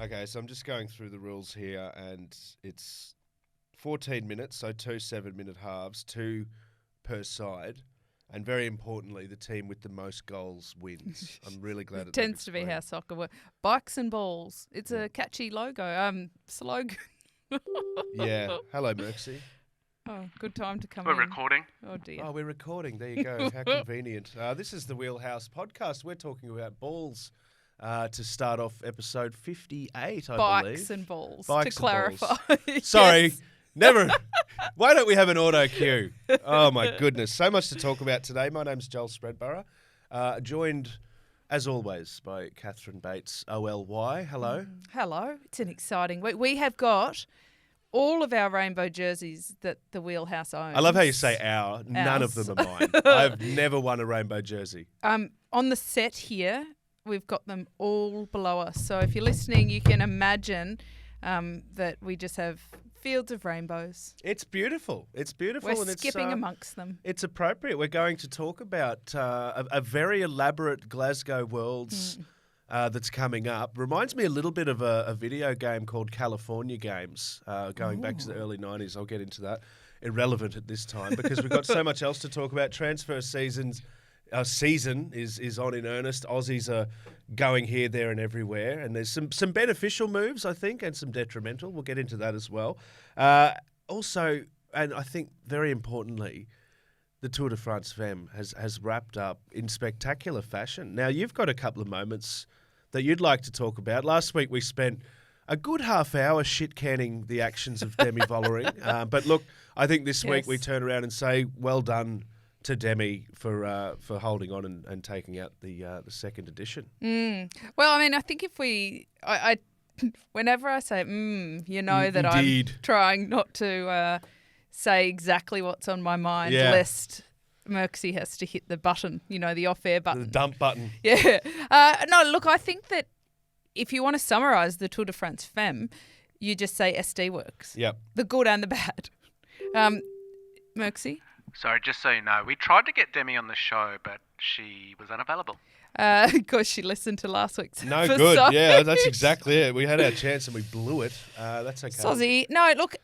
Okay, so I'm just going through the rules here, and it's 14 minutes, so 2 7-minute halves, 2 per side. And very importantly, the team with the most goals wins. I'm really glad It tends to be explained. how soccer works. Bikes and balls. It's a catchy logo. Slogan. Yeah. Hello, Merksy. Oh, good time to come We're in. recording. Oh, dear. Oh, we're recording. There you go. How convenient. This is the Wheelhouse podcast. We're talking about balls to start off episode 58, I believe. Bikes and balls, Bikes to and clarify. balls. Sorry. Yes. Never. Why don't we have an auto cue? Oh, my goodness. So much to talk about today. My name's Joel Spreadborough, joined, as always, by Catherine Bates, OLY. Hello. Hello. It's an exciting week. We have got all of our rainbow jerseys that the Wheelhouse owns. I love how you say our. None of Ours. them are mine. I've never won a rainbow jersey. On the set here, we've got them all below us. So if you're listening, you can imagine that we just have fields of rainbows. It's beautiful. It's beautiful. We're and skipping it's, amongst them. It's appropriate. We're going to talk about a very elaborate Glasgow Worlds that's coming up. Reminds me a little bit of a video game called California Games, going back to the early 90s. I'll get into that. Irrelevant at this time because we've got so much else to talk about. Transfer season is on in earnest. Aussies are going here, there and everywhere. And there's some beneficial moves, I think, and some detrimental. We'll get into that as well. Also, and I think very importantly, the Tour de France Femme has wrapped up in spectacular fashion. Now, you've got a couple of moments that you'd like to talk about. Last week we spent a good half hour shit-canning the actions of Demi Vollering. But look, I think this week we turn around and say, well done to Demi for holding on and taking out the second edition. Well, I mean, I think if I whenever I say you know that Indeed. I'm trying not to say exactly what's on my mind, lest Merksy has to hit the button, the off-air button. The dump button. Yeah. No, look, I think that if you want to summarise the Tour de France Femme, you just say SD works. Yep. The good and the bad. Merksy? Sorry, just so you know, we tried to get Demi on the show, but she was unavailable. Because she listened to last week's No episode. good. Yeah, that's exactly it. We had our chance and we blew it. That's okay. Sozzy. No, look,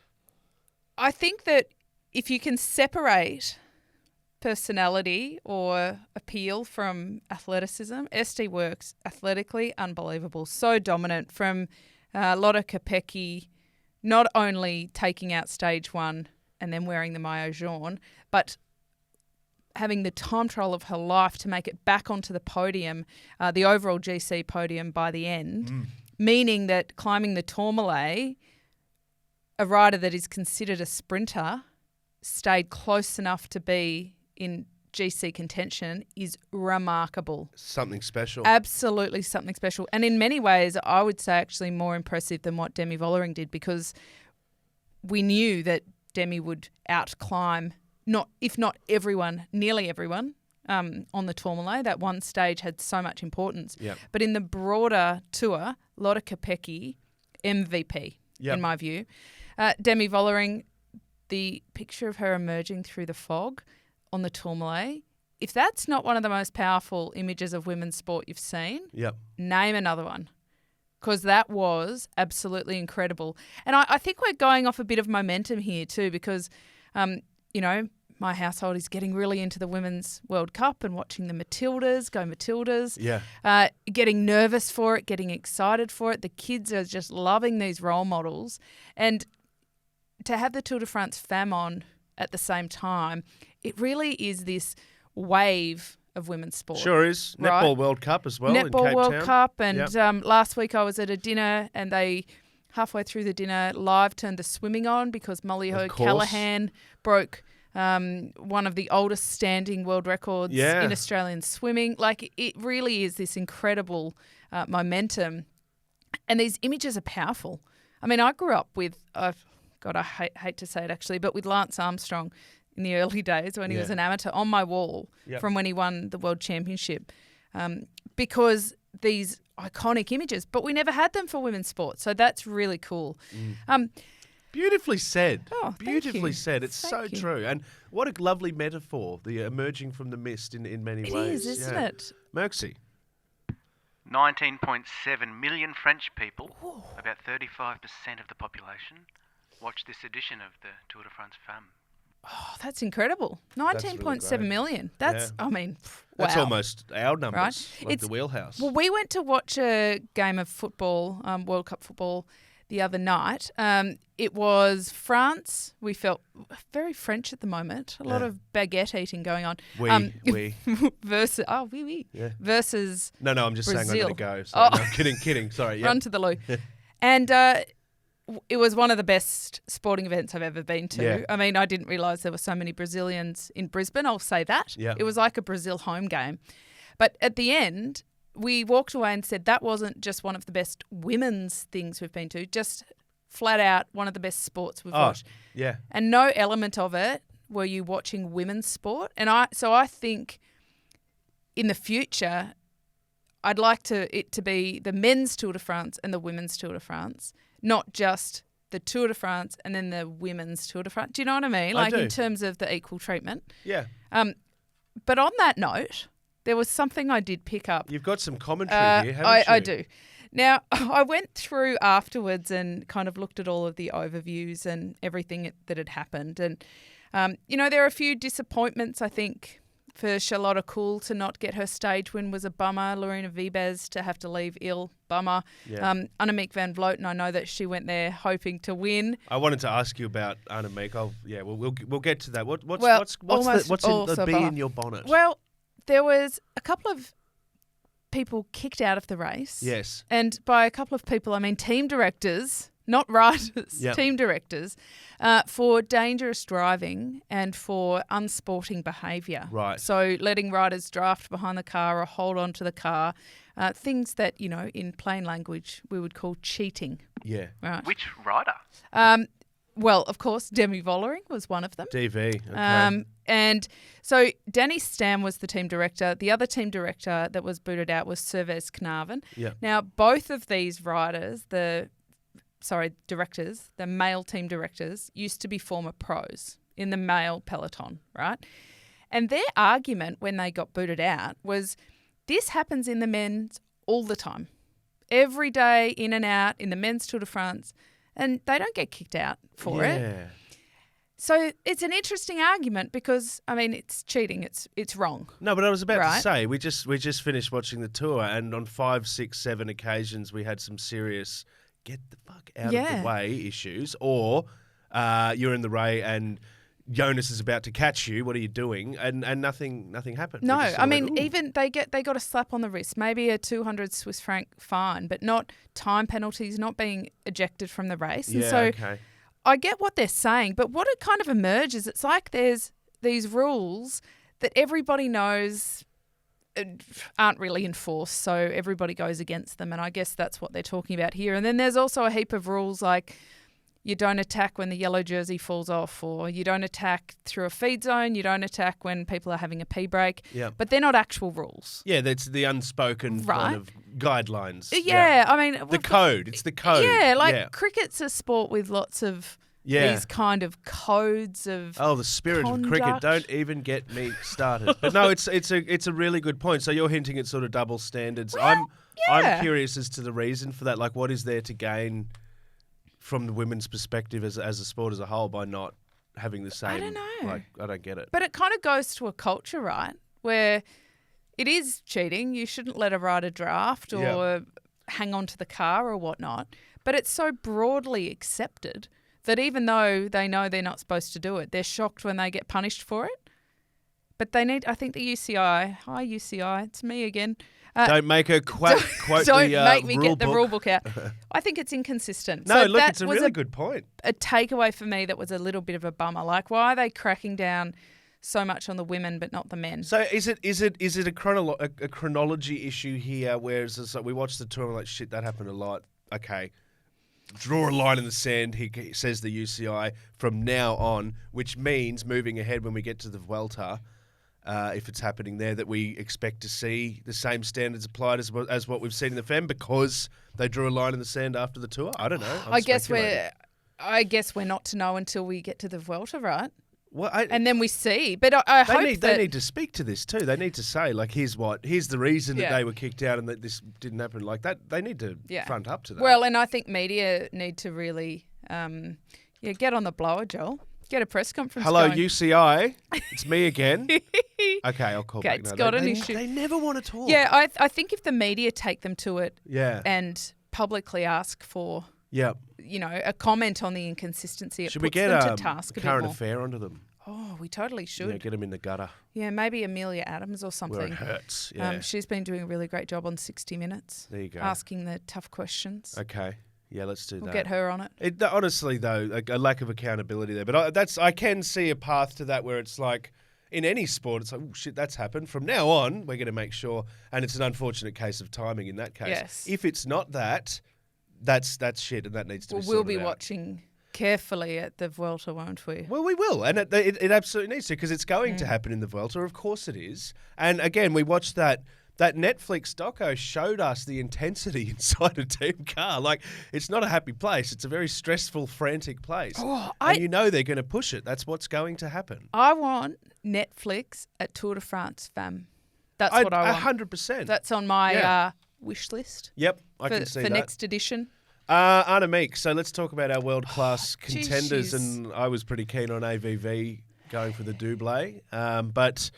I think that if you can separate personality or appeal from athleticism, SD works athletically unbelievable. So dominant from Lotte Kopecky, not only taking out stage one and then wearing the maillot jaune, but having the time trial of her life to make it back onto the podium, the overall GC podium by the end, meaning that climbing the Tourmalet, a rider that is considered a sprinter, stayed close enough to be in GC contention is remarkable. Something special. Absolutely something special. And in many ways, I would say actually more impressive than what Demi Vollering did, because we knew that Demi would outclimb, if not everyone, nearly everyone on the Tourmalet. That one stage had so much importance. Yep. But in the broader tour, Lotte Kopecky, MVP, in my view. Demi Vollering, the picture of her emerging through the fog on the Tourmalet, if that's not one of the most powerful images of women's sport you've seen, name another one. Because that was absolutely incredible. And I think we're going off a bit of momentum here too, because, my household is getting really into the Women's World Cup and watching the Matildas, go Matildas. Yeah. Getting nervous for it, getting excited for it. The kids are just loving these role models. And to have the Tour de France Femme on at the same time, it really is this wave of women's sport. Sure is. Right? Netball World Cup as well in Netball Cape World Town. Cup. And last week I was at a dinner and they, halfway through the dinner, live turned the swimming on because Molly O'Callaghan broke one of the oldest standing world records in Australian swimming. Like, it really is this incredible momentum. And these images are powerful. I mean, I grew up with, I hate to say it actually, but with Lance Armstrong in the early days when he was an amateur on my wall from when he won the World Championship, because these iconic images, but we never had them for women's sports. So that's really cool. Beautifully said. Oh, Beautifully said. It's so true. And what a lovely metaphor, the emerging from the mist in many ways. It is, isn't it? Merksy. 19.7 million French people, about 35% of the population, watched this edition of the Tour de France Femme. Oh, that's incredible. That's 19.7 really great. million. That's, Yeah. I mean, That's wow. almost our numbers, Right. like It's- the wheelhouse. Well, we went to watch a game of football, World Cup football, the other night. It was France. We felt very French at the moment. A lot Yeah. of baguette eating going on. We. Versus, oui. Yeah. Versus No, I'm just saying I'm Brazil. going to go. Sorry, Oh. no, kidding. Sorry. Run Yep. to the loo. And it was one of the best sporting events I've ever been to. Yeah. I mean, I didn't realise there were so many Brazilians in Brisbane. I'll say that. Yeah. It was like a Brazil home game. But at the end, we walked away and said that wasn't just one of the best women's things we've been to, just flat out one of the best sports we've watched. Yeah. And no element of it were you watching women's sport. And I think in the future, I'd like it to be the men's Tour de France and the women's Tour de France, not just the Tour de France and then the women's Tour de France. Do you know what I mean? I Like do. in terms of the equal treatment. Yeah. But on that note, there was something I did pick up. You've got some commentary here, haven't you? I do. Now, I went through afterwards and kind of looked at all of the overviews and everything that had happened. And, there are a few disappointments, I think, for Charlotte Kool to not get her stage win was a bummer. Lorena Vibes to have to leave ill, bummer. Yeah. Annemiek van Vleuten, I know that she went there hoping to win. I wanted to ask you about Annemiek. We'll get to that. What's almost in also the bee bummer. in your bonnet? Well, there was a couple of people kicked out of the race. Yes. And by a couple of people, I mean team directors, not riders, Yep. team directors, for dangerous driving and for unsporting behaviour. Right. So letting riders draft behind the car or hold on to the car, things that, in plain language we would call cheating. Yeah. Right. Which rider? Well, of course, Demi Vollering was one of them. DV. Okay. And so Danny Stam was the team director. The other team director that was booted out was Servais Knaven. Yeah. Now, both of these riders, directors, the male team directors, used to be former pros in the male peloton, right? And their argument when they got booted out was this happens in the men's all the time. Every day, in and out, in the men's Tour de France, and they don't get kicked out for it. Yeah. So it's an interesting argument because, I mean, it's cheating. It's wrong. No, but I was about to Right. say we just finished watching the tour, and on 5, 6, 7 occasions we had some serious get the fuck out of Yeah. the way issues, or you're in the ray and Jonas is about to catch you. What are you doing? And nothing happened. We No, just sort I of mean, went, "Ooh." even they got a slap on the wrist, maybe a 200 Swiss franc fine, but not time penalties, not being ejected from the race. And Yeah, so okay. I get what they're saying, but what it kind of emerges, it's like there's these rules that everybody knows aren't really enforced, so everybody goes against them, and I guess that's what they're talking about here. And then there's also a heap of rules like you don't attack when the yellow jersey falls off, or you don't attack through a feed zone, you don't attack when people are having a pee break, Yeah. but they're not actual rules. Yeah, that's the unspoken Right. kind of guidelines. Yeah, I mean... The code. It's the code. Yeah, like yeah. cricket's a sport with lots of Yeah. these kind of codes of... Oh, the spirit of cricket! conduct. Don't even get me started. But no, it's a really good point. So you're hinting at sort of double standards. yeah. I'm curious as to the reason for that. Like, what is there to gain from the women's perspective as a sport as a whole by not having the same? I don't know. Like, I don't get it. But it kind of goes to a culture, right, where it is cheating. You shouldn't let a rider draft or Yeah. hang on to the car or whatnot. But it's so broadly accepted that even though they know they're not supposed to do it, they're shocked when they get punished for it. But they need, I think the UCI, hi UCI, it's me again. Don't make her quote Don't the make me rule get the book. rule book out. I think it's inconsistent. No, So look, that it's a was really good point. a takeaway for me that was a little bit of a bummer. Like, why are they cracking down so much on the women but not the men? So is it a chronology issue here? Whereas it's like we watched the tour and we're like, shit, that happened a lot. Okay, draw a line in the sand. He says the UCI from now on, which means moving ahead when we get to the Vuelta, if it's happening there, that we expect to see the same standards applied as what we've seen in the Femme because they drew a line in the sand after the tour. I don't know. I guess we're not to know until we get to the Vuelta, right? Well, and then we see. But I hope they need to speak to this too. They need to say, like, here's the reason that they were kicked out and that this didn't happen. Like that, they need to front up to that. Well, and I think media need to really, get on the blower, Joel. Get a press conference. Hello, going. UCI. It's me again. Okay, I'll call back. Kate's got an issue. They never want to talk. Yeah, I think if the media take them to it, and publicly ask for, a comment on the inconsistency, it should puts we get them to task a current bit more. affair onto them? Oh, we totally should. Yeah, get them in the gutter. Yeah, maybe Amelia Adams or something. Where it hurts. Yeah. She's been doing a really great job on 60 Minutes. There you go. Asking the tough questions. Okay. Yeah, let's do that. We'll get her on it. Honestly, though, a lack of accountability there. But I can see a path to that where it's like, in any sport, it's like, oh, shit, that's happened. From now on, we're going to make sure, and it's an unfortunate case of timing in that case. Yes. If it's not that, that's shit, and that needs to be sorted We'll be out. watching carefully at the Vuelta, won't we? Well, we will, and it absolutely needs to, because it's going to happen in the Vuelta. Of course it is. And again, we watched that Netflix doco showed us the intensity inside a team car. Like, it's not a happy place. It's a very stressful, frantic place. And you know they're going to push it. That's what's going to happen. I want Netflix at Tour de France Femme. That's what I want. 100%. That's on my wish list. Yep, I can see that. For next edition. Anna Meek, so let's talk about our world-class contenders. Geez. And I was pretty keen on AVV going for the double. But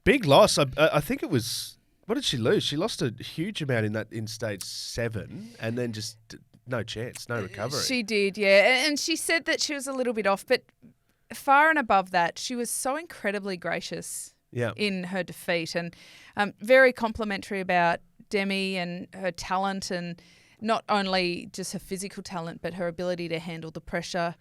big loss. I think it was... What did she lose? She lost a huge amount in stage 7 and then just no chance, no recovery. She did, yeah. And she said that she was a little bit off, but far and above that, she was so incredibly gracious in her defeat and very complimentary about Demi and her talent, and not only just her physical talent, but her ability to handle the pressure.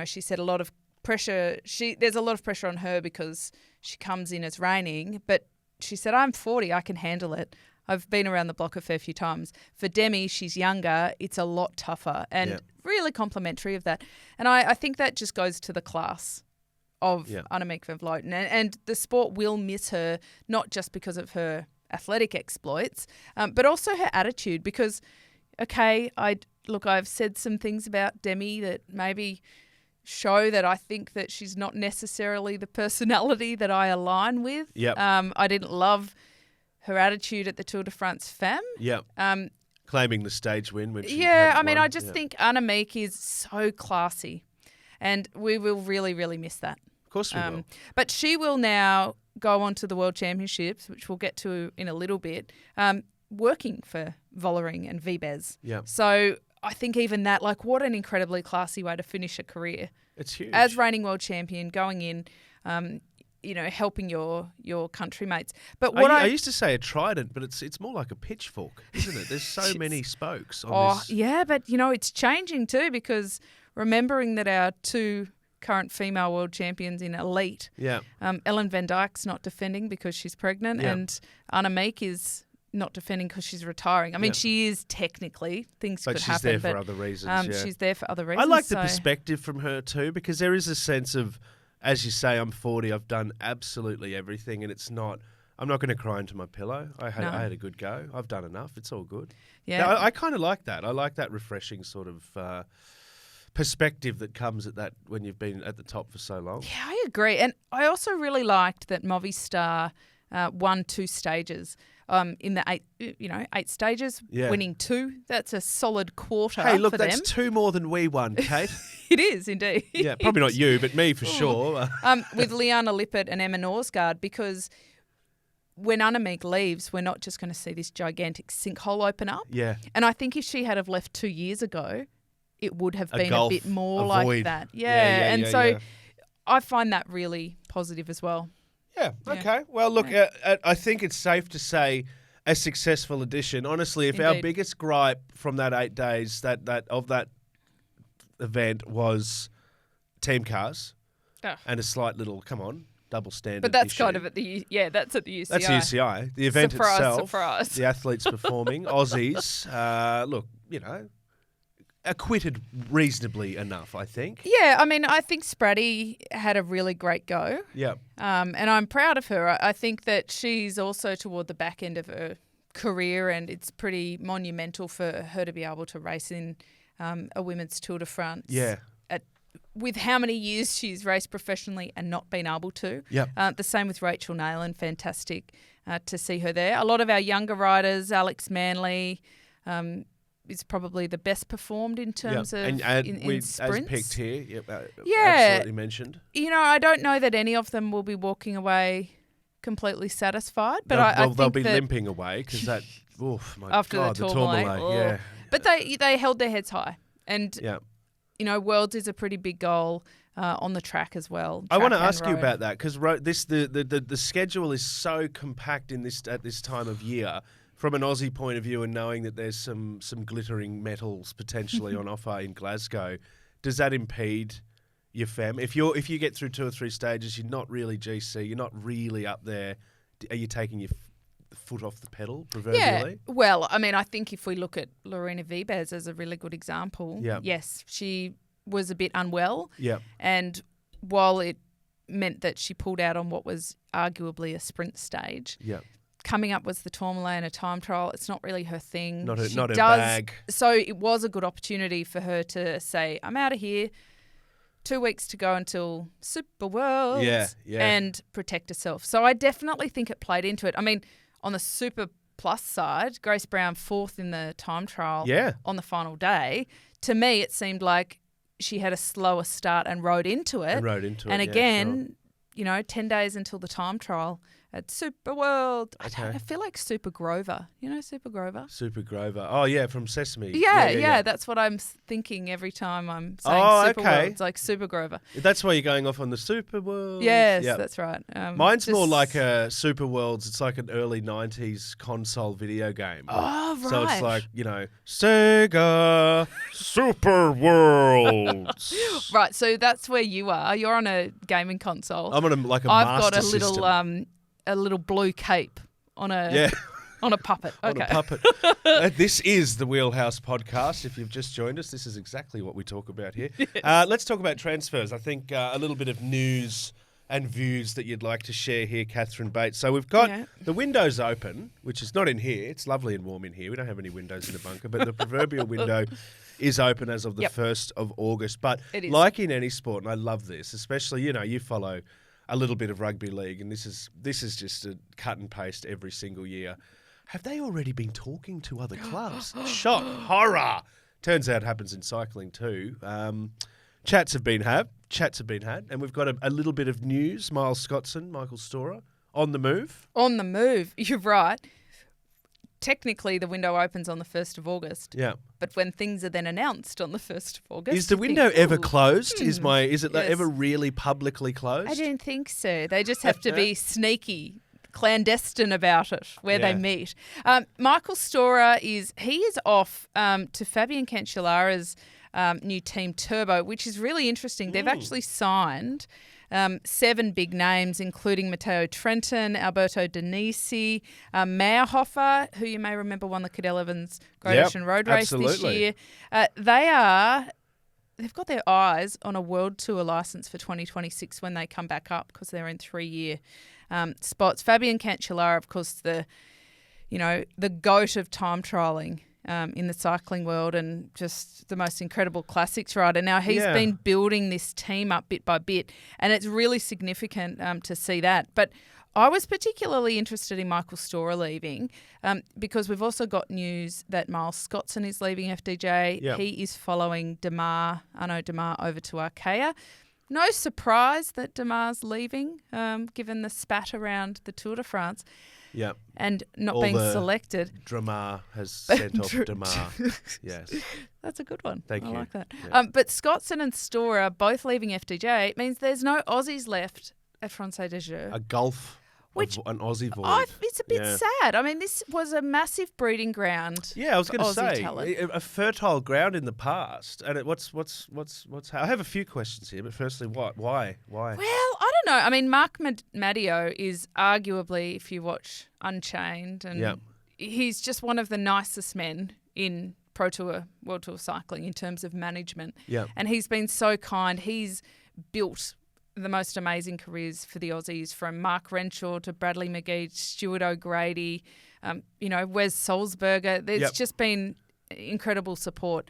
She said a lot of pressure. There's a lot of pressure on her because she comes in as reigning, but she said, I'm 40, I can handle it. I've been around the block a fair few times. For Demi, she's younger, it's a lot tougher, and really complimentary of that. And I think that just goes to the class of Annemiek van Vleuten. And the sport will miss her, not just because of her athletic exploits, but also her attitude. Because, I've said some things about Demi that maybe show that I think that she's not necessarily the personality that I align with. Yep. I didn't love her attitude at the Tour de France Femme. Yep. Claiming the stage win when she I just think Annemiek is so classy, and we will really, really miss that. Of course we will. But she will now go on to the World Championships, which we'll get to in a little bit, working for Vollering and Vibez. Yeah. So I think even that, like, what an incredibly classy way to finish a career. It's huge. As reigning world champion, going in, helping your country mates. But what I used to say a trident, but it's more like a pitchfork, isn't it? There's so many spokes on this. Yeah, but, it's changing too, because remembering that our two current female world champions in elite, Ellen van Dijk's not defending because she's pregnant, and Annemiek is not defending because she's retiring. I mean, she is technically. Things could happen. But she's there for other reasons. She's there for other reasons. I like the perspective from her too, because there is a sense of, as you say, I'm 40, I've done absolutely everything, and it's not... I'm not going to cry into my pillow. I had a good go. I've done enough. It's all good. Yeah. Now, I kind of like that. I like that refreshing sort of perspective that comes at that when you've been at the top for so long. Yeah, I agree. And I also really liked that Movistar won 2 stages. In the 8 stages, winning 2. That's a solid quarter. Hey, look, for that's them. 2 more than we won, Kate. It is indeed. Yeah, probably not you, but me for sure. With Liana Lippert and Emma Norsgaard, because when Annemiek leaves, we're not just going to see this gigantic sinkhole open up. Yeah. And I think if she had have left 2 years ago, it would have been a bit more a like void. that. Yeah. I find that really positive as well. Yeah, okay. Well, look, I think it's safe to say a successful edition. Honestly, if our biggest gripe from that 8 days of that event was team cars and a slight little, double standard But that's issue. kind of at the that's at the UCI. That's the UCI. The event itself, surprise. the athletes performing, Aussies, acquitted reasonably enough, I think. Yeah, I mean, I think Spratty had a really great go. Yeah. And I'm proud of her. I think that she's also toward the back end of her career, and it's pretty monumental for her to be able to race in a women's Tour de France. Yeah. with how many years she's raced professionally and not been able to. Yep. The same with Rachel Neylan. Fantastic to see her there. A lot of our younger riders, Alex Manley, is probably the best performed in terms of in sprints. As picked here, absolutely mentioned. You know, I don't know that any of them will be walking away completely satisfied, but I think they'll be limping away because that. Oof, my after God, the Tourmalet. Yeah. But they held their heads high, and you know, Worlds is a pretty big goal on the track as well. I want to ask you about that because the schedule is so compact at this time of year. From an Aussie point of view, and knowing that there's some glittering metals potentially on offer in Glasgow, does that impede your fem? If you get through 2 or 3 stages, you're not really GC, you're not really up there. Are you taking your foot off the pedal, proverbially? Yeah. Well, I mean, I think if we look at Lorena Vibes as a really good example, yes, she was a bit unwell. Yeah. And while it meant that she pulled out on what was arguably a sprint stage. Yeah. Coming up was the Tourmalet and a time trial. It's not really her thing. Not her bag. So it was a good opportunity for her to say, I'm out of here. 2 weeks to go until Super Worlds. Yeah. And protect herself. So I definitely think it played into it. I mean, on the Super Plus side, Grace Brown 4th in the time trial on the final day. To me, it seemed like she had a slower start and rode into it. And again, you know, 10 days until the time trial at Super World. Okay. I feel like Super Grover. You know Super Grover? Super Grover. Oh, yeah, from Sesame. Yeah. That's what I'm thinking every time I'm saying Super World. It's like Super Grover. That's why you're going off on the Super World. Yes, that's right. Mine's more like a Super Worlds. It's like an early 90s console video game. Oh, right. So it's like, you know, Sega Super Worlds. Right, so that's where you are. You're on a gaming console. I'm on a Master I've got System. a little blue cape on a on a puppet. Okay. On a puppet. This is the Wheelhouse Podcast. If you've just joined us, this is exactly what we talk about here. Yes. Let's talk about transfers. I think a little bit of news and views that you'd like to share here, Catherine Bates. So we've got the windows open, which is not in here. It's lovely and warm in here. We don't have any windows in the bunker, but the proverbial window is open as of the 1st of August. But like in any sport, and I love this, especially, you know, you follow a little bit of rugby league, and this is just a cut and paste every single year. Have they already been talking to other clubs? Shock, horror. Turns out it happens in cycling too. Chats have been had, and we've got a little bit of news. Miles Scottson, Michael Storer, on the move. On the move, you're right. Technically, the window opens on the 1st of August. Yeah. But when things are then announced on the 1st of August... Is the window ever closed? Is it ever really publicly closed? I don't think so. They just have to be sneaky, clandestine about it, where they meet. Michael Storer is off to Fabian Cancellara's new team Turbo, which is really interesting. They've actually signed 7 big names, including Matteo Trentin, Alberto Denisi, Meyerhofer, who you may remember won the Cadel Evans Great Ocean Road Race this year. They've got their eyes on a World Tour licence for 2026 when they come back up because they're in 3-year spots. Fabian Cancellara, of course, the GOAT of time trialling in the cycling world and just the most incredible classics rider. Now, he's been building this team up bit by bit, and it's really significant to see that. But I was particularly interested in Michael Storer leaving because we've also got news that Miles Scottson is leaving FDJ. Yep. He is following Arnaud Demar over to Arkea. No surprise that Demar's leaving, given the spat around the Tour de France. Yeah. And not being selected. Dramar has sent off Demar. Yes. That's a good one. Thank you. I like that. Yeah. But Scottson and Storer both leaving FDJ. It means there's no Aussies left at Francais de Jeu. A gulf Which of an Aussie void. It's a bit sad. I mean, this was a massive breeding ground. Yeah, I was going to say talent. a fertile ground in the past. And what's I have a few questions here, but firstly, why? Well, I don't know. I mean, Mark Madio is arguably, if you watch Unchained, and he's just one of the nicest men in Pro Tour, World Tour cycling in terms of management. Yeah. And he's been so kind. He's built the most amazing careers for the Aussies, from Mark Renshaw to Bradley McGee, Stuart O'Grady, Wes Salzberger. There's just been incredible support.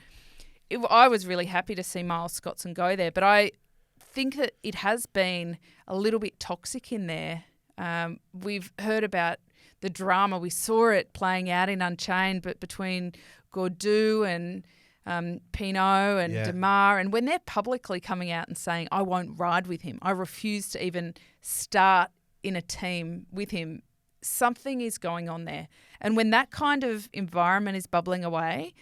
I was really happy to see Miles Scottson go there, but I think that it has been a little bit toxic in there. We've heard about the drama. We saw it playing out in Unchained, but between Gordeau and Pinot and Demar, and when they're publicly coming out and saying, I won't ride with him, I refuse to even start in a team with him, something is going on there. And when that kind of environment is bubbling away,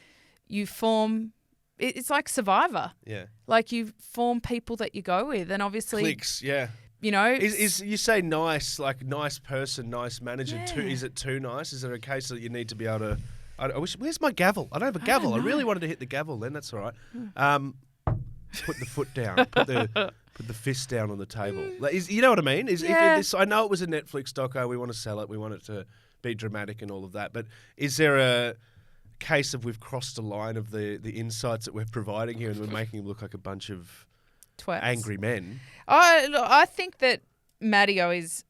you form... It's like Survivor. Yeah. Like you form people that you go with, and obviously... Clicks, yeah. You know... Is you say nice, like nice person, nice manager, is it too nice? Is there a case that you need to be able to... I wish. Where's my gavel? I don't have a gavel. I really wanted to hit the gavel then. That's all right. Put the foot down. Put the fist down on the table. You know what I mean? I know it was a Netflix doco. We want to sell it. We want it to be dramatic and all of that. But is there a case of we've crossed a line of the insights that we're providing here and we're making them look like a bunch of twats, angry men? I think that Matteo is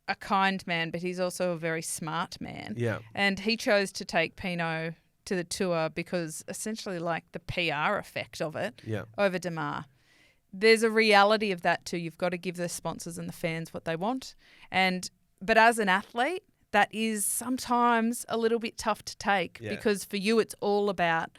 a kind man, but he's also a very smart man. Yeah. And he chose to take Pinot to the tour because essentially like the PR effect of it over Demar. There's a reality of that too. You've got to give the sponsors and the fans what they want. But as an athlete, that is sometimes a little bit tough to take because for you it's all about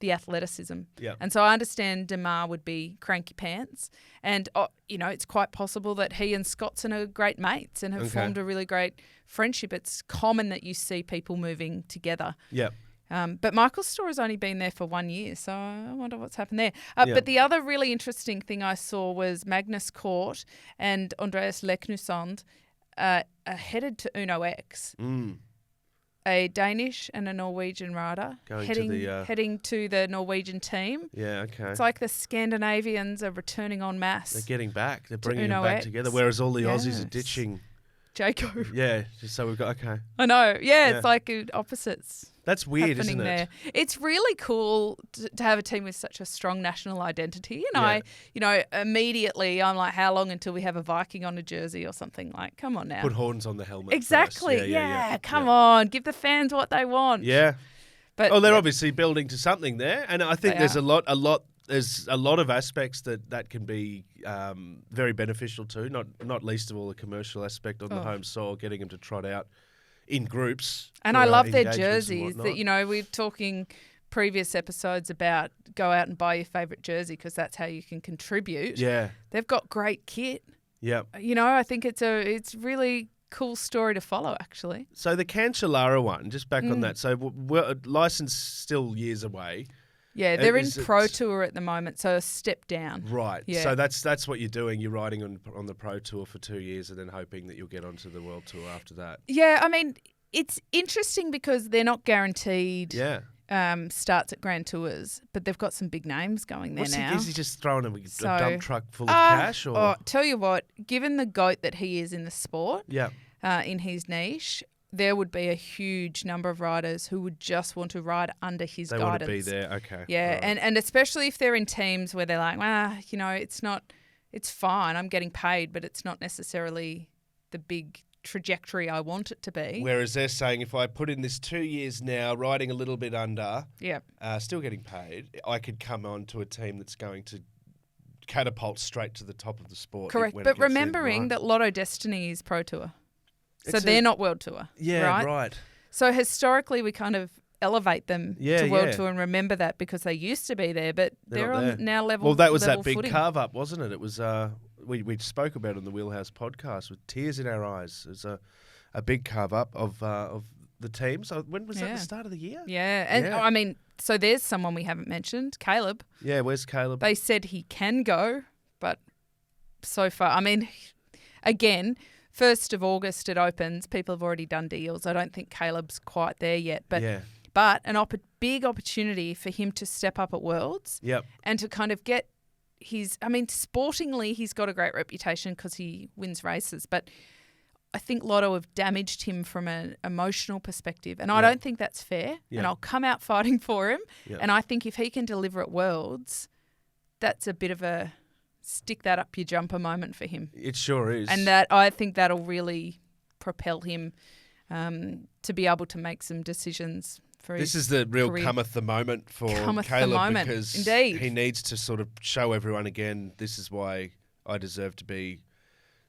the athleticism. Yeah. And so I understand Demar would be cranky pants, and it's quite possible that he and Scottson are great mates and have formed a really great friendship. It's common that you see people moving together. Yeah. But Michael Storr has only been there for 1 year, so I wonder what's happened there. But the other really interesting thing I saw was Magnus Cort and Andreas Leknusand headed to Uno X. A Danish and a Norwegian rider heading to the Norwegian team. Yeah, okay. It's like the Scandinavians are returning en masse. They're getting back. They're bringing them back together, whereas all the Aussies are ditching. Jaco. Yeah, so we've got, okay. I know. Yeah, it's like opposites. That's weird, isn't it? There. It's really cool to have a team with such a strong national identity. And immediately I'm like, how long until we have a Viking on a jersey or something? Like, come on now. Put horns on the helmet. Exactly. Yeah. Come on. Give the fans what they want. Yeah. But they're obviously building to something there. And I think there's a lot of aspects that can be very beneficial too, not least of all the commercial aspect on the home soil, getting them to trot out in groups. And I love their jerseys. That we're talking previous episodes about go out and buy your favourite jersey because that's how you can contribute. Yeah. They've got great kit. Yeah. I think it's really cool story to follow, actually. So the Cancellara one, just back on that. So license still years away. Yeah, they're in Pro Tour at the moment, so a step down. Right. Yeah. So that's what you're doing. You're riding on the Pro Tour for 2 years and then hoping that you'll get onto the World Tour after that. Yeah, I mean, it's interesting because they're not guaranteed starts at Grand Tours, but they've got some big names going there now. Is he just throwing a dump truck full of cash? Or? Tell you what, given the GOAT that he is in the sport, in his niche, there would be a huge number of riders who would just want to ride under his guidance. They want to be there, okay. Yeah, right. and especially if they're in teams where they're like, it's fine, I'm getting paid, but it's not necessarily the big trajectory I want it to be. Whereas they're saying if I put in this 2 years now, riding a little bit under, still getting paid, I could come on to a team that's going to catapult straight to the top of the sport. Correct, but remembering that Lotto Destiny is Pro Tour. So they're not World Tour. Yeah, right. So historically we kind of elevate them to World Tour and remember that because they used to be there, but they're on now level. Well, that was that big footing. carve up, wasn't it? It was we spoke about it on the Wheelhouse podcast with tears in our eyes. It was a big carve up of the team. So when was that? The start of the year? Yeah, and I mean, so there's someone we haven't mentioned, Caleb. Yeah, where's Caleb? They said he can go, but so far, I mean, again. 1st of August it opens. People have already done deals. I don't think Caleb's quite there yet. But big opportunity for him to step up at Worlds and to kind of get sportingly he's got a great reputation because he wins races. But I think Lotto have damaged him from an emotional perspective. And I don't think that's fair. Yeah. And I'll come out fighting for him. Yeah. And I think if he can deliver at Worlds, that's a bit of a stick that up your jumper moment for him. It sure is. And that I think that'll really propel him to be able to make some decisions for This his is the real career. cometh the moment for Cometh the Caleb moment, because indeed. he needs to sort of show everyone again, this is why I deserve to be,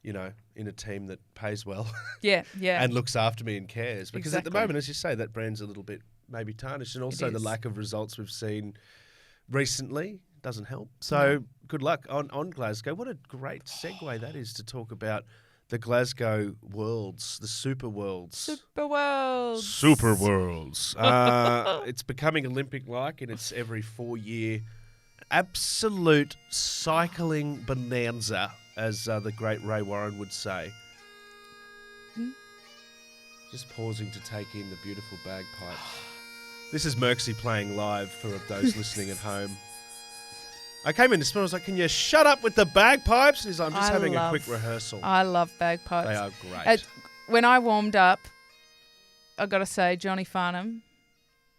in a team that pays well Yeah. and looks after me and cares. Because at the Exactly. moment, as you say, that brand's a little bit maybe tarnished, and also the is. lack of results we've seen recently doesn't help. So good luck on Glasgow. What a great segue that is to talk about the Glasgow Worlds, the Super Worlds. Super World. Super Worlds. It's becoming Olympic-like, and it's every 4-year absolute cycling bonanza, as the great Ray Warren would say. Just pausing to take in the beautiful bagpipes. This is Merksy playing live for those listening at home. I came in this morning, I was like, can you shut up with the bagpipes? And he's like, I'm just having a quick rehearsal. I love bagpipes. They are great. When I warmed up, I got to say, Johnny Farnham,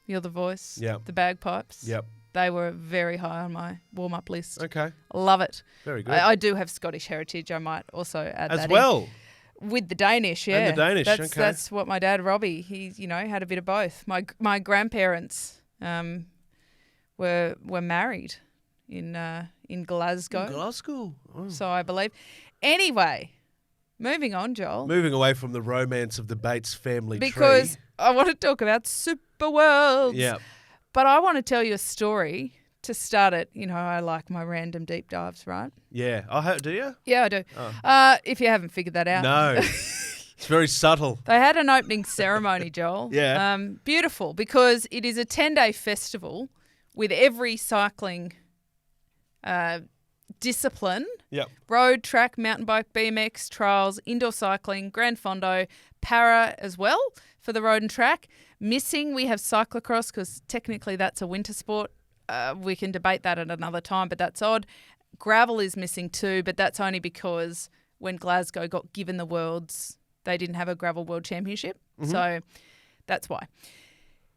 you're the voice. Yep. The bagpipes. Yep. They were very high on my warm-up list. Okay. Love it. Very good. I do have Scottish heritage. I might also add that As well. With the Danish, yeah. And the Danish, okay. That's what my dad, Robbie, he, had a bit of both. My grandparents were married in Glasgow. Glasgow. Oh. So I believe. Anyway, moving on, Joel. Moving away from the romance of the Bates family because tree. I want to talk about Super Worlds. Yeah. But I want to tell you a story to start it. I like my random deep dives, right? Yeah. Do you? Yeah, I do. Oh. If you haven't figured that out. No. It's very subtle. They had an opening ceremony, Joel. Yeah. Beautiful, because it is a 10-day festival with every cycling discipline. Yep. Road, track, mountain bike, BMX, trails, indoor cycling, grand fondo, para as well for the road and track. Missing, we have cyclocross because technically that's a winter sport. We can debate that at another time, but that's odd. Gravel is missing too, but that's only because when Glasgow got given the Worlds, they didn't have a gravel world championship. Mm-hmm. So that's why.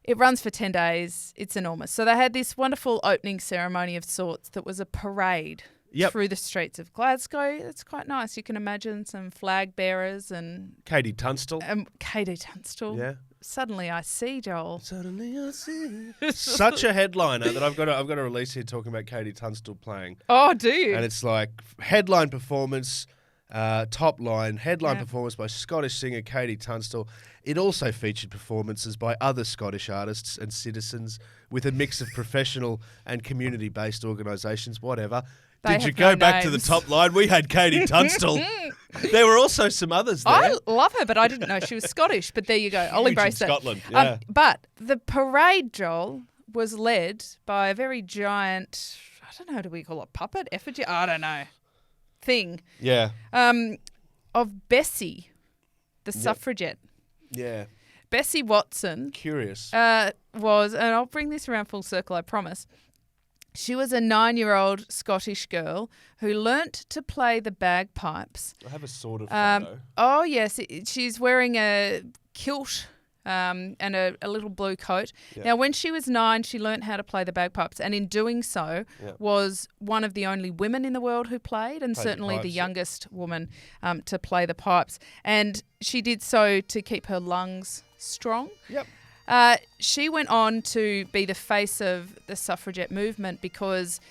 It runs for 10 days. It's enormous. So they had this wonderful opening ceremony of sorts that was a parade through the streets of Glasgow. It's quite nice. You can imagine some flag bearers and... Katie Tunstall. Katie Tunstall. Yeah. Suddenly I see, Joel. Suddenly I see. Such a headliner that I've got a release here talking about Katie Tunstall playing. Oh, do you? And it's like headline performance, top line, headline performance by Scottish singer Katie Tunstall. It also featured performances by other Scottish artists and citizens with a mix of professional and community-based organisations, whatever. Did you go back to the top line? We had Katie Tunstall. There were also some others there. I love her, but I didn't know she was Scottish. But there you go. I'll embrace that. Scotland, yeah. But the parade, Joel, was led by a very giant, I don't know, do we call it puppet? Effigy? I don't know. Thing. Yeah. Of Bessie, the suffragette. Yeah. Bessie Watson. Curious. Was, and I'll bring this around full circle, I promise. She was a 9-year-old Scottish girl who learnt to play the bagpipes. I have a sort of photo. Oh, yes. She's wearing a kilt and a little blue coat. Yep. Now, when she was 9, she learnt how to play the bagpipes, and in doing so was one of the only women in the world who played, and certainly the youngest woman to play the pipes. And she did so to keep her lungs strong. Yep. She went on to be the face of the suffragette movement because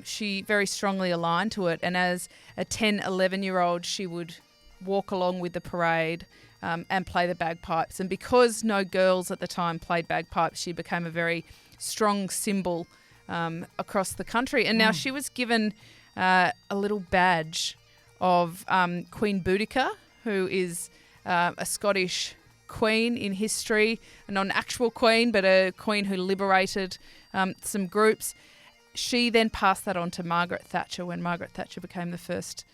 she very strongly aligned to it. And as a 10, 11-year-old, she would walk along with the parade and play the bagpipes. And because no girls at the time played bagpipes, she became a very strong symbol across the country. And now she was given a little badge of Queen Boudica, who is a Scottish queen in history, not an actual queen, but a queen who liberated some groups. She then passed that on to Margaret Thatcher when Margaret Thatcher became the first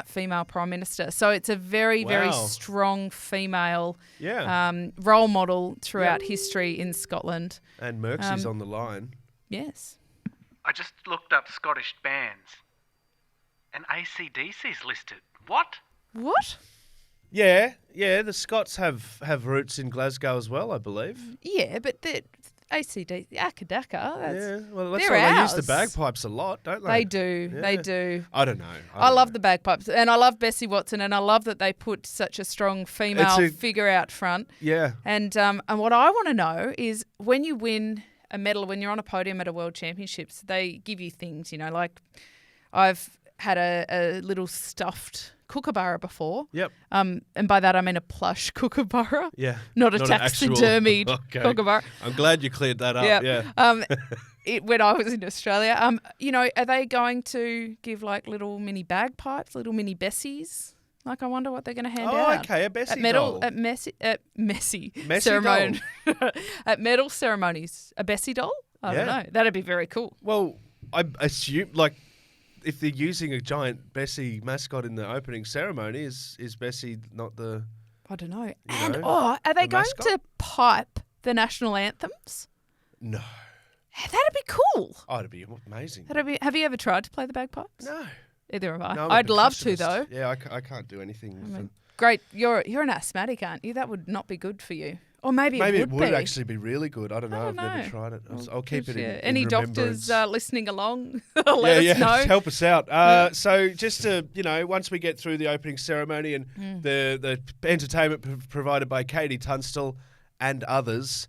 female Prime Minister. So it's a very, very strong female role model throughout history in Scotland. And Merksy's on the line. Yes. I just looked up Scottish bands and AC/DC's listed. What? What? Yeah, the Scots have roots in Glasgow as well, I believe. Yeah, but ACD, Akadaka. Yeah, well, that's they're why they use ours. the bagpipes a lot, don't they? They do. Yeah. They do. I don't know. I love the bagpipes, and I love Bessie Watson, and I love that they put such a strong female figure out front. Yeah. And what I want to know is when you win a medal, when you're on a podium at a World Championships, they give you things, like I've had a little stuffed kookaburra before. Yep. And by that I mean a plush kookaburra. Yeah. Not a taxidermied kookaburra. I'm glad you cleared that up. Yeah. When I was in Australia, are they going to give like little mini bagpipes, little mini Bessies? Like, I wonder what they're going to hand out. Oh, okay, a Bessie at medal, doll. At Messi ceremony. At medal ceremonies, a Bessie doll? I don't know. That'd be very cool. Well, I assume, if they're using a giant Bessie mascot in the opening ceremony, is Bessie not the... I don't know. Are they going to pipe the national anthems? No. That'd be cool. Oh, it'd be amazing. Have you ever tried to play the bagpipes? No. Either have I. No, I'd love to, though. Yeah, I can't do anything. Great. You're an asthmatic, aren't you? That would not be good for you. Or maybe it would be. Actually be really good. I don't know. I've never tried it. I'll keep it in Any remembrance. doctors listening along, let us know. Help us out. So just to, once we get through the opening ceremony and the entertainment provided by Katie Tunstall and others,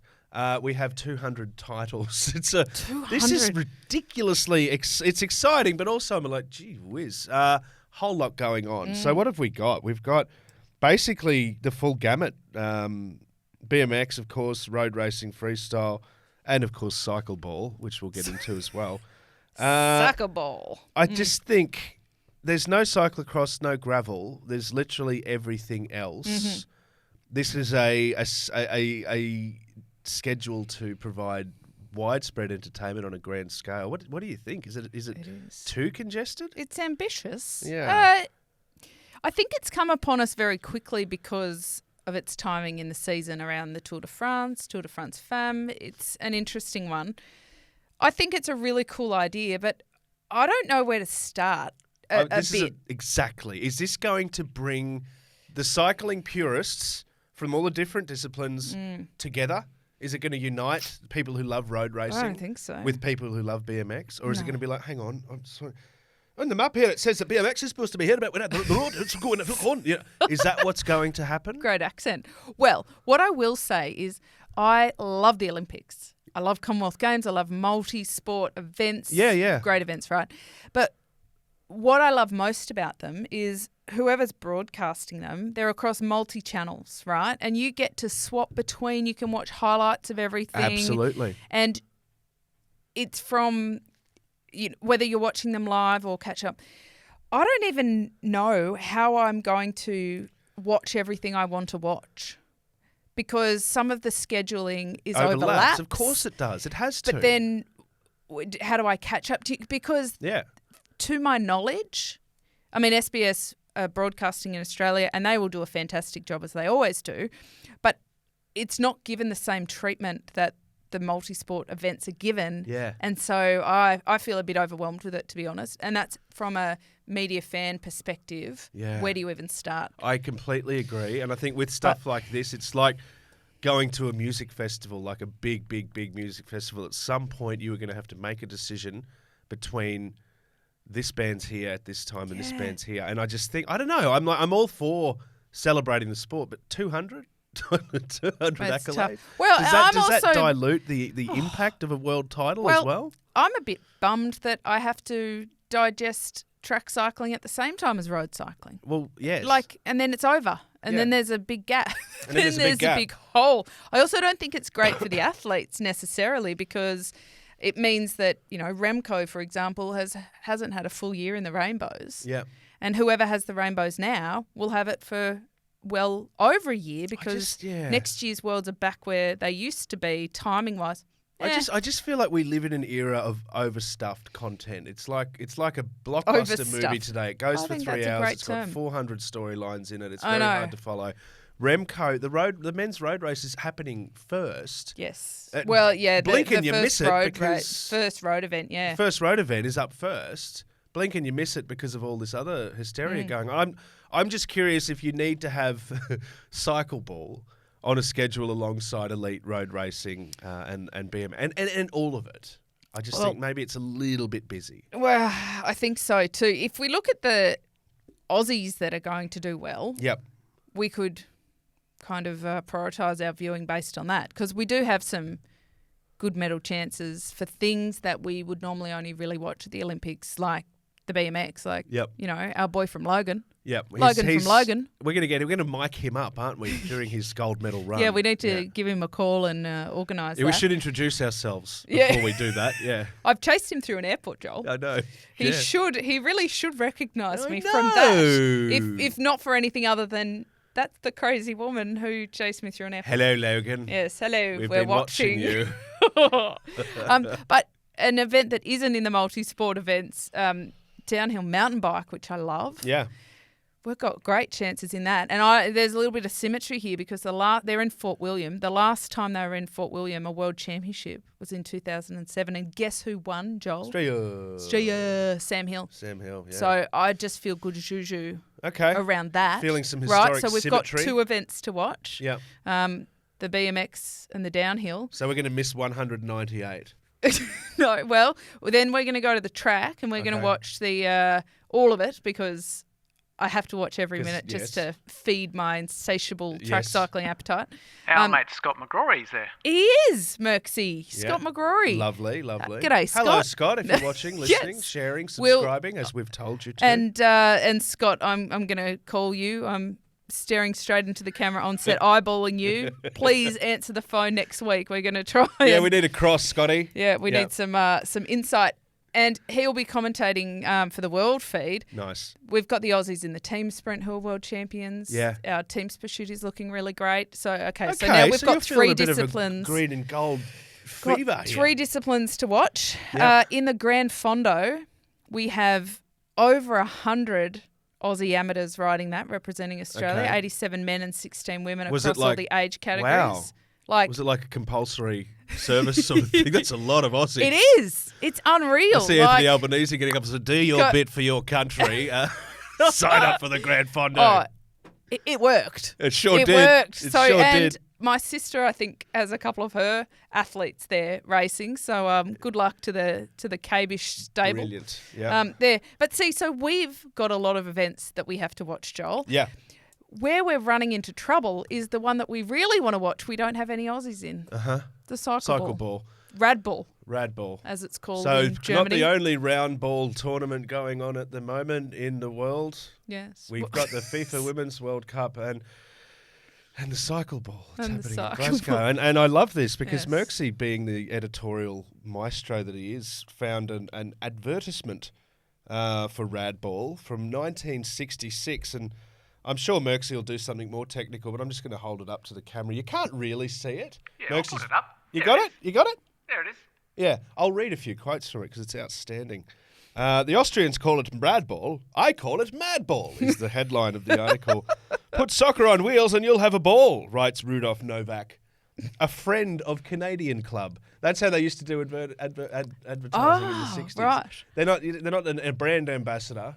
we have 200 titles. 200. This is ridiculously. It's exciting, but also I'm like, gee whiz, whole lot going on. So what have we got? We've got basically the full gamut. BMX, of course, road racing, freestyle, and of course cycle ball, which we'll get into as well. Cycle ball. I just think there's no cyclocross, no gravel. There's literally everything else. Mm-hmm. This is a schedule to provide widespread entertainment on a grand scale. What do you think? Is it too congested? It's ambitious. Yeah. I think it's come upon us very quickly because of its timing in the season around the Tour de France Femme. It's an interesting one. I think it's a really cool idea, but I don't know where to start a bit. Exactly. Is this going to bring the cycling purists from all the different disciplines together? Is it going to unite people who love road racing? I don't think so. With people who love BMX? Or is it going to be like, hang on, I'm sorry. On the map here, it says that BMX is supposed to be here about when the road is going on. Is that what's going to happen? Great accent. Well, what I will say is I love the Olympics. I love Commonwealth Games. I love multi-sport events. Yeah. Great events, right? But what I love most about them is whoever's broadcasting them, they're across multi-channels, right? And you get to swap between. You can watch highlights of everything. Absolutely. And it's from... whether you're watching them live or catch up, I don't even know how I'm going to watch everything I want to watch because some of the scheduling is overlaps. Of course it does. It has to. But then how do I catch up to you? Because to my knowledge, I mean, SBS are broadcasting in Australia and they will do a fantastic job as they always do, but it's not given the same treatment that the multi-sport events are given. Yeah. And so I feel a bit overwhelmed with it, to be honest. And that's from a media fan perspective. Yeah. Where do you even start? I completely agree. And I think with stuff like this, it's like going to a music festival, like a big, big, big music festival. At some point, you are going to have to make a decision between this band's here at this time and this band's here. And I just think, I don't know, I'm all for celebrating the sport, but 200? 200 accolades. Tough. Well, does that dilute the impact of a world title as well? I'm a bit bummed that I have to digest track cycling at the same time as road cycling. Well, yes. And then it's over. And then there's a big gap. And then there's a big hole. I also don't think it's great for the athletes necessarily because it means that, Remco, for example, hasn't had a full year in the Rainbows. Yeah. And whoever has the Rainbows now will have it for well over a year because next year's Worlds are back where they used to be timing-wise. I just feel like we live in an era of overstuffed content. It's like a blockbuster movie today. It goes for 3 hours. It's got 400 storylines in it. It's very hard to follow. Remco, the men's road race is happening first. Yes. Blink and you miss it because first road event. Yeah. First road event is up first. Blink and you miss it because of all this other hysteria going on. I'm just curious if you need to have cycle ball on a schedule alongside elite road racing and BM and all of it. I just think maybe it's a little bit busy. Well, I think so too. If we look at the Aussies that are going to do well, we could kind of prioritise our viewing based on that, because we do have some good medal chances for things that we would normally only really watch at the Olympics, like the BMX, like you know, our boy from Logan. Yep, Logan from Logan. We're going to mic him up, aren't we, during his gold medal run? Yeah, we need to give him a call and organise that. We should introduce ourselves before we do that. Yeah, I've chased him through an airport, Joel. I know. He should. He really should recognise me from that. If not for anything other than that's the crazy woman who chased me through an airport. Hello, Logan. Yes, hello. We've We're been watching you. But an event that isn't in the multi-sport events, downhill mountain bike, which I love. Yeah. We've got great chances in that. And there's a little bit of symmetry here because they're in Fort William. The last time they were in Fort William, a world championship, was in 2007. And guess who won, Joel? Australia. Sam Hill. Sam Hill, yeah. So I just feel good juju around that. Feeling some historic so we've symmetry. got 2 events to watch. Yeah. The BMX and the downhill. So we're going to miss 198. No, well, then we're going to go to the track and we're going to watch the all of it because I have to watch every minute just to feed my insatiable track cycling appetite. Our mate Scott McGrory's there. He is, Merksy. Scott McGrory. Lovely. G'day, Scott. Hello, Scott, if you're watching, listening, sharing, subscribing, as we've told you to. And Scott, I'm going to call you. I'm staring straight into the camera on set, eyeballing you. Please answer the phone next week. We're going to try. Yeah, we need a cross, Scotty. Yeah, we need some insight. And he'll be commentating for the world feed. Nice. We've got the Aussies in the team sprint who are world champions. Yeah. Our team pursuit is looking really great. So now we've got 3 disciplines. Green and gold fever. 3 disciplines to watch. Yep. In the Grand Fondo, we have over 100 Aussie amateurs riding that, representing Australia. 87 men and 16 women across all the age categories. Wow. Was it like a compulsory service sort of thing? That's a lot of Aussies. It is. It's unreal. I see Anthony Albanese getting up to do your bit for your country. Sign up for the Grand Fondo. Oh, it worked. It sure did. It worked. It sure did. My sister, I think, has a couple of her athletes there racing. So good luck to the Cabish stable. Brilliant. Yeah. There. But see, so we've got a lot of events that we have to watch, Joel. Yeah. Where we're running into trouble is the one that we really want to watch. We don't have any Aussies in. The cycle ball. Radball, as it's called in Germany. So not the only round ball tournament going on at the moment in the world. Yes. We've got the FIFA Women's World Cup and the cycle ball that's happening in Glasgow. And I love this because Merksy, being the editorial maestro that he is, found an advertisement for Radball from 1966. And I'm sure Merksy will do something more technical, but I'm just going to hold it up to the camera. You can't really see it. Yeah, I'll put it up. You got it? You got it? There it is. Yeah, I'll read a few quotes from it because it's outstanding. The Austrians call it Radball. I call it Madball, is the headline of the article. Put soccer on wheels and you'll have a ball, writes Rudolf Novak, a friend of Canadian Club. That's how they used to do advertising in the 60s. Right. They're not a brand ambassador.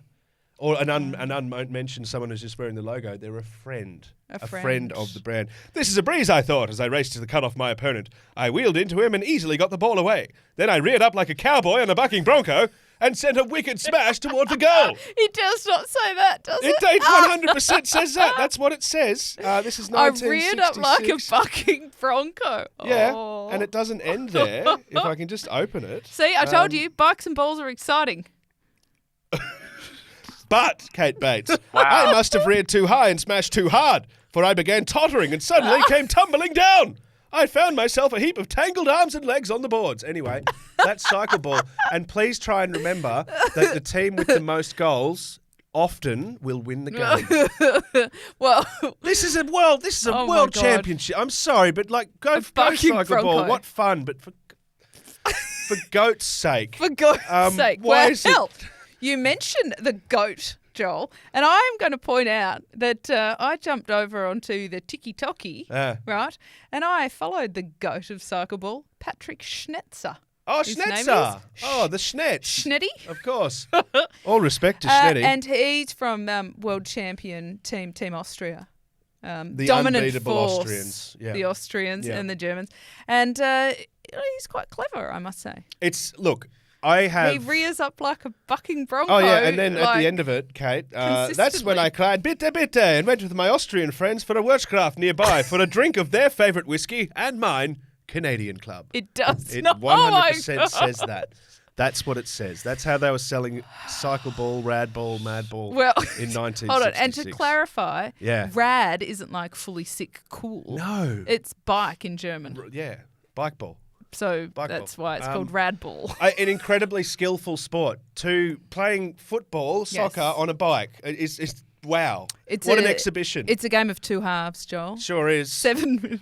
Or an unmentioned someone who's just wearing the logo. They're a friend. A friend of the brand. This is a breeze, I thought, as I raced to cut off my opponent. I wheeled into him and easily got the ball away. Then I reared up like a cowboy on a bucking bronco and sent a wicked smash toward the goal. It does not say that, does it? It 100% says that. That's what it says. This is 1966. I reared up like a bucking bronco. Yeah, Oh. and it doesn't end there. If I can just open it. See, I told you, bikes and balls are exciting. But, Kate Bates, I must have reared too high and smashed too hard, for I began tottering and suddenly came tumbling down. I found myself a heap of tangled arms and legs on the boards. Anyway, that's cycle ball. And please try and remember that the team with the most goals often will win the game. Well, this is a world championship. I'm sorry, but go cycle ball. What fun, but for goat's sake. For goat's sake. Why is it? You mentioned the goat, Joel, and I'm going to point out that I jumped over onto the tiki-toki, right, and I followed the goat of cycle ball, Patrick Schnetzer. Oh, Schnetzer. Oh, the Schnetz. Schnetty. Of course. All respect to Schnetty. And he's from world champion Team Austria. The dominant unbeatable force, Austrians. Yeah. the Austrians Yeah. and the Germans. And he's quite clever, I must say. Look, I have... He rears up like a bucking bronco. Oh, yeah, and then at like, the end of it, Kate, that's when consistently. I cried, bitte, bitte, and went with my Austrian friends for a Wirtschaft nearby for a drink of their favourite whiskey and mine, Canadian Club. It does It not. 100% says that. That's what it says. That's how they were selling Cycle Ball, Rad Ball, Mad Ball in 1966. Hold on, and to clarify, Yeah. rad isn't like fully sick cool. No. It's bike in German. Yeah, bike ball. So Bike that's ball. why it's called rad ball. An incredibly skillful sport. To playing football, soccer on a bike. It's wow. What an exhibition. It's a game of two halves, Joel. Sure is. 7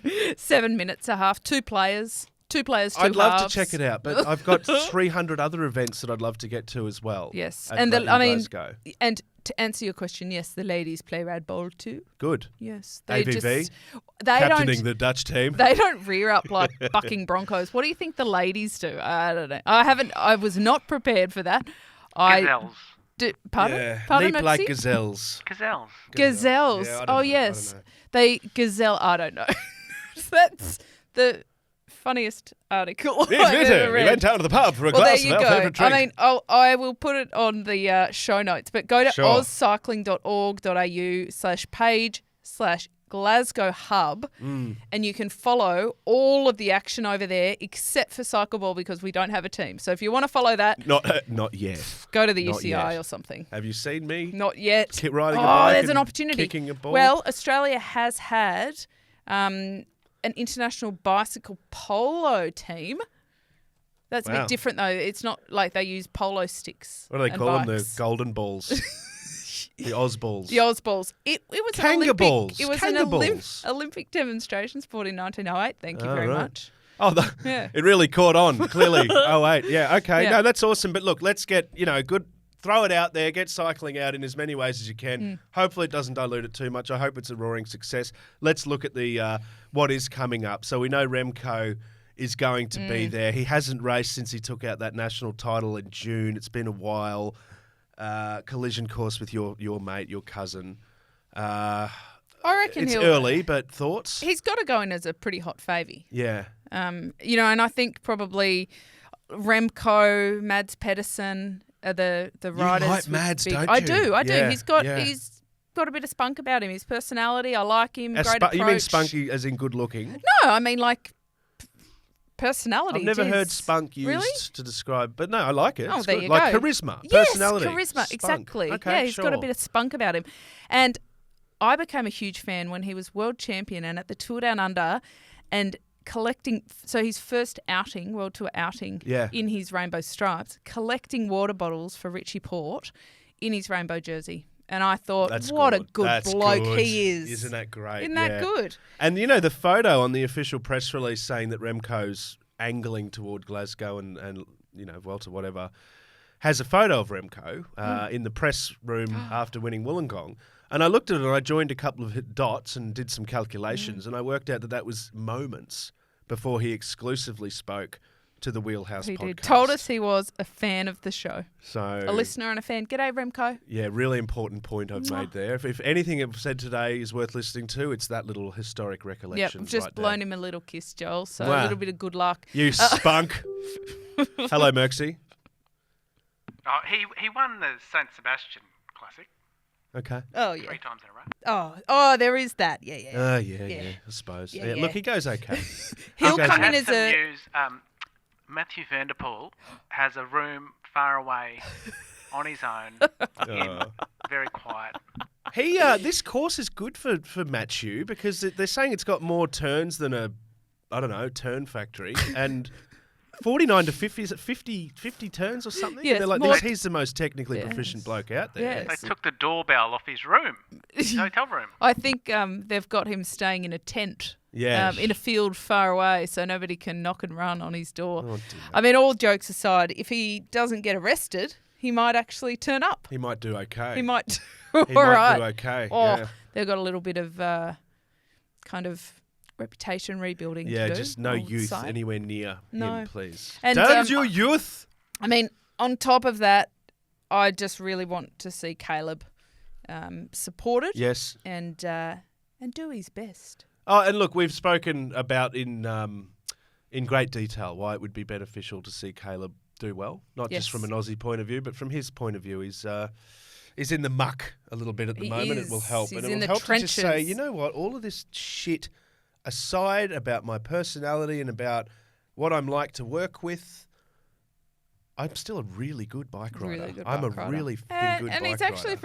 minutes a half. Two players. Two halves. I'd love to check it out, but I've got 300 other events that I'd love to get to as well. Yes, at and Glasgow. and to answer your question, yes, the ladies play rad ball too. Good. Yes, they AVV, they captaining don't. the Dutch team. They don't rear up like bucking broncos. What do you think the ladies do? I don't know. I was not prepared for that. Gazelles. Pardon? Yeah. Pardon, Leap like Maxie? gazelles. Gazelles. Gazelles. Yeah, I don't Oh know. yes, I don't know. they gazelle. I don't know. That's the funniest article I've ever We read. went out to the pub for a Well, glass there you of our go. favourite drink. I mean, I will put it on the show notes, but go to Sure. ozcycling.org.au/page/Glasgow Hub, and you can follow all of the action over there, except for cycle ball because we don't have a team. So if you want to follow that, Not yet. go to the Not UCI yet. or something. Have you seen me? Not yet. Riding a bike there's an and opportunity. kicking a ball? Well, Australia has had an international bicycle polo team. That's a Wow. bit different though. It's not like they use polo sticks. What do they and call them? The bikes. golden balls. The Oz balls. The Oz balls. It was Kanga an Olympic. balls. It was Kanga an balls. Olympic demonstration sport in 1908. Thank you very right. much. Oh, Yeah. it really caught on, clearly. Oh, wait. Yeah, okay. Yeah. No, that's awesome. But look, let's get, good, throw it out there, get cycling out in as many ways as you can. Hopefully it doesn't dilute it too much. I hope it's a roaring success. Let's look at the what is coming up. So we know Remco is going to be there. He hasn't raced since he took out that national title in June. It's been a while. Collision course with your mate, your cousin. I reckon It's early, but thoughts? He's got to go in as a pretty hot favy. Yeah. And I think probably Remco, Mads Pedersen are the riders. like with Mads, don't I you? do. Yeah, He's got yeah. a bit of spunk about him. His personality, I like him. Great approach. You mean spunky as in good looking? No, I mean like personality. I've never heard geez. spunk used Really? to describe, but no, I like it. Oh, It's there good. you Like go. charisma, Yes, personality. charisma, Spunk. exactly. Okay, yeah, he's got a sure. bit of spunk about him. And I became a huge fan when he was world champion and at the Tour Down Under and collecting, so his first outing, World Tour outing Yeah. in his rainbow stripes, collecting water bottles for Richie Port in his rainbow jersey. And I thought, That's what good. a good That's bloke good. he is. Isn't that great? Isn't that Yeah. good? And the photo on the official press release saying that Remco's angling toward Glasgow and Vuelta, whatever, has a photo of Remco in the press room after winning Wollongong. And I looked at it and I joined a couple of dots and did some calculations and I worked out that was moments before he exclusively spoke to the Wheelhouse He podcast. did. Told us he was a fan of the show. So A listener and a fan. G'day, Remco. yeah, really important point I've made there. If anything I've said today is worth listening to, it's that little historic Yep, recollection. just right blown there. him a little kiss, Joel. So Wow. a little bit of good luck. You spunk. Hello, Merksy. Oh, he won the Saint Sebastian Classic Okay. Oh, yeah. 3 times in a row. Oh, there is that. Yeah. Yeah, I suppose. Yeah, Yeah, yeah. Look, he goes okay. He'll goes come I in have as some a... news. Matthew Vanderpool has a room far away on his own, very quiet. This course is good for Matthew because they're saying it's got more turns than a, turn factory. And 49 to 50, is it 50 turns or something? Yes, They're like, more- he's the most technically Yes. proficient bloke out there. Yes. They took the doorbell off his room, his hotel room. I think they've got him staying in a tent. Yes. In a field far away so nobody can knock and run on his door. Oh, dear. I mean, all jokes aside, if he doesn't get arrested, he might actually turn up. He might do okay. He might He all might right. do okay. Oh, yeah. they've got a little bit of kind of reputation rebuilding Yeah, to do. just no I would youth say. anywhere near No. him, please. And, Does your youth? I mean, on top of that, I just really want to see Caleb supported Yes. and and do his best. Oh, and look, we've spoken about in great detail why it would be beneficial to see Caleb do well, not just from an Aussie point of view, but from his point of view. He's in the muck a little bit at the moment. It will help. He's and in it the will help trenches. to just say, you know what, all of this shit aside about my personality and about what I'm like to work with, I'm still a really good bike rider. Really good I'm bike a rider. really fucking good bike rider. And he's actually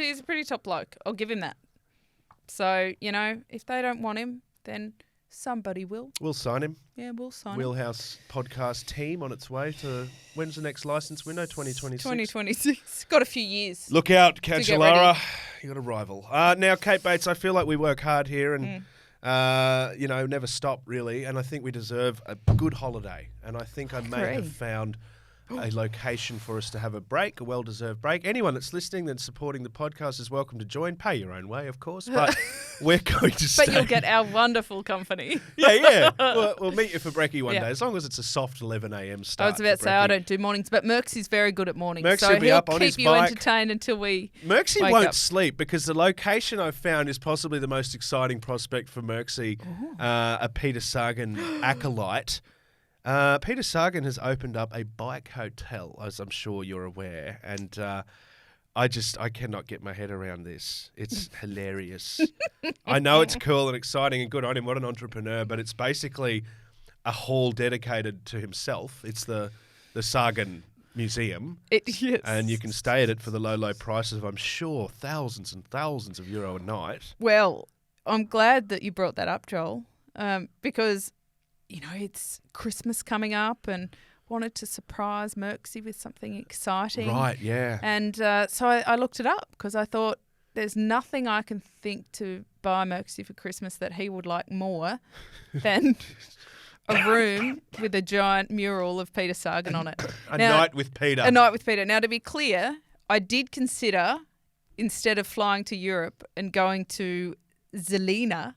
he's a pretty top bloke. I'll give him that. So, if they don't want him, then somebody will. We'll sign him. Yeah, we'll sign him. Wheelhouse podcast team on its way to, when's the next license window? 2026. 2026. Got a few years. Look out, get ready. Cancellara. You got a rival. Now, Kate Bates, I feel like we work hard here and, never stop really. And I think we deserve a good holiday. And I think I may have found a location for us to have a break, a well-deserved break. Anyone that's listening that's supporting the podcast is welcome to join. Pay your own way, of course, but we're going to stay. But you'll get our wonderful company. Yeah. We'll meet you for brekkie one day, as long as it's a soft 11 a.m. start. I was about to say, I don't do mornings, but Mercksy's very good at mornings. Mercksy so will be up on his keep you bike. entertained until we Mercksy wake won't up. sleep because the location I've found is possibly the most exciting prospect for Mercksy, a Peter Sagan acolyte. Peter Sagan has opened up a bike hotel, as I'm sure you're aware, and I cannot get my head around this. It's hilarious. I know it's cool and exciting and good on him. What an entrepreneur! But it's basically a hall dedicated to himself. It's the Sagan Museum, Yes. and you can stay at it for the low prices of, I'm sure, thousands and thousands of euro a night. Well, I'm glad that you brought that up, Joel, because it's Christmas coming up and wanted to surprise Mercksy with something exciting. Right, yeah. And so I looked it up because I thought there's nothing I can think to buy Mercksy for Christmas that he would like more than a room with a giant mural of Peter Sagan on it. A night with Peter. A night with Peter. Now, to be clear, I did consider, instead of flying to Europe and going to Zelina,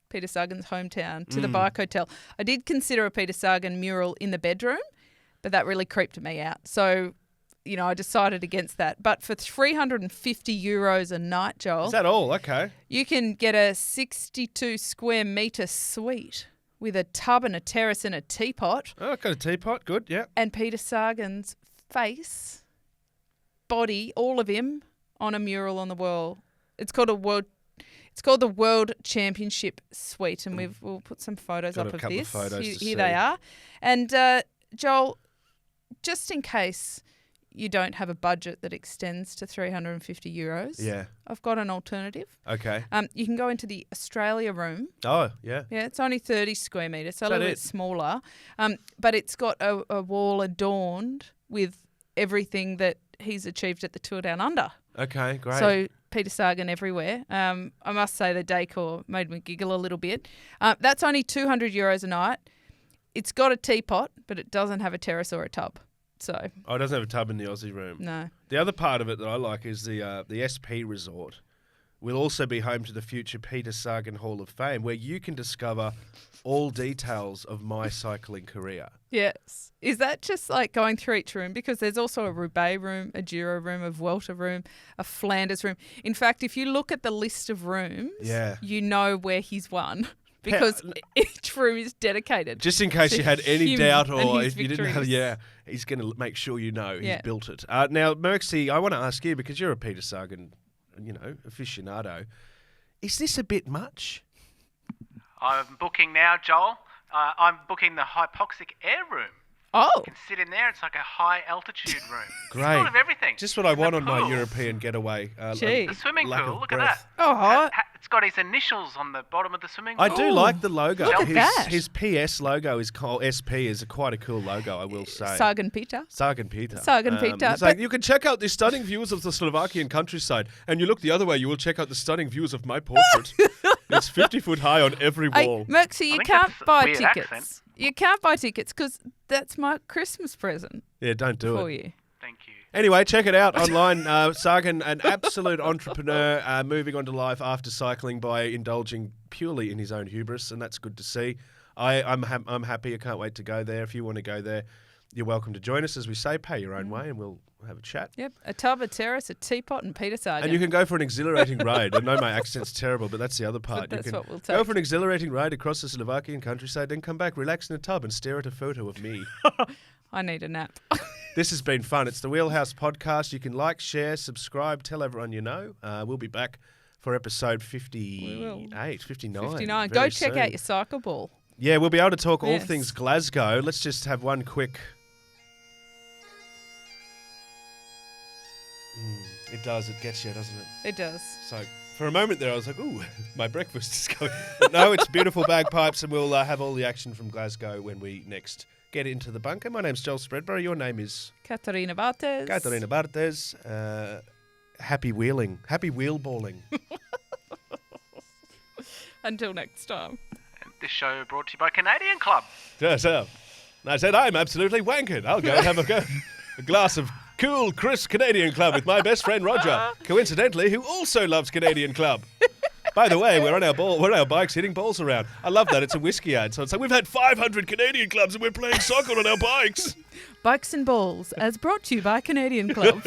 Peter Sagan's hometown, to the bike hotel, I did consider a Peter Sagan mural in the bedroom, but that really creeped me out. So, I decided against that. But for €350 a night, Joel. Is that all? Okay. You can get a 62 square metre suite with a tub and a terrace and a teapot. Oh, I've got a teapot. Good, yeah. And Peter Sagan's face, body, all of him on a mural on the wall. It's called the World Championship Suite, and we'll put some photos Got up a of couple this. of photos to Here see. they are. And Joel, just in case you don't have a budget that extends to €350, Yeah. I've got an alternative. Okay. You can go into the Australia room. Oh, yeah. Yeah, it's only 30 square metres, so a that little it? bit smaller. But it's got a wall adorned with everything that he's achieved at the Tour Down Under. Okay, great. So Peter Sagan everywhere. I must say the decor made me giggle a little bit. That's only €200 a night. It's got a teapot, but it doesn't have a terrace or a tub. So it doesn't have a tub in the Aussie room. no. The other part of it that I like is the SP Resort will also be home to the future Peter Sagan Hall of Fame, where you can discover all details of my cycling career. Yes. Is that just like going through each room? Because there's also a Roubaix room, a Giro room, a Vuelta room, a Flanders room. In fact, if you look at the list of rooms, you know where he's won. Because each room is dedicated. Just in case you had any him doubt and or his if you didn't have, victories. he's going to make sure you know he's Yeah. built it. Now, Mercksy, I want to ask you, because you're a Peter Sagan, aficionado, is this a bit much? I'm booking now, Joel. I'm booking the hypoxic air room. Oh. You can sit in there. It's like a high altitude room. Great. It's full of everything. Just what I want The on my pool. European getaway. Gee. The swimming lack pool. of Look breath. at that. Oh. It's got his initials on the bottom of the swimming pool. I do like the logo. Look at that. His PS logo is called SP is quite a cool logo, I will say. Sagan Peter. Sagan Peter. Sagan Peter. It's like, you can check out the stunning views of the Slovakian countryside, and you look the other way, you will check out the stunning views of my portrait. It's 50 foot high on every wall. Mercksy, you think can't that's a buy weird tickets. accent. You can't buy tickets because that's my Christmas present Yeah, don't do for it. you. Thank you. Anyway, check it out online. Sagan, an absolute entrepreneur, moving on to life after cycling by indulging purely in his own hubris, and that's good to see. I'm happy. I can't wait to go there. If you want to go there, you're welcome to join us. As we say, pay your own way, and we'll have a chat. Yep, a tub, a terrace, a teapot, and Peter Sagan. And you can go for an exhilarating ride. I know my accent's terrible, but that's the other part. But that's you can what we'll take. go for an exhilarating ride across the Slovakian countryside, then come back, relax in a tub, and stare at a photo of me. I need a nap. This has been fun. It's the Wheelhouse Podcast. You can like, share, subscribe, tell everyone you know. We'll be back for episode 58, 59. 59. very Go check soon. out your soccer ball. Yeah, we'll be able to talk all Yes. things Glasgow. Let's just have one quick... It does. It gets you, doesn't it? It does. So for a moment there, I was like, ooh, my breakfast is going. But no, it's beautiful bagpipes, and we'll have all the action from Glasgow when we next get into the bunker. My name's Joel Spreadbury. Your name is? Katarina Bartes. Katarina Bartes. Happy wheeling. Happy wheelballing. Until next time. And this show brought to you by Canadian Club. So, I said, I'm absolutely wankered. I'll go and have a glass of cool, crisp Canadian Club with my best friend Roger, coincidentally, who also loves Canadian Club. By the way, we're on our bikes hitting balls around. I love that. It's a whiskey ad. So it's like we've had 500 Canadian clubs and we're playing soccer on our bikes. Bikes and Balls, as brought to you by Canadian Club.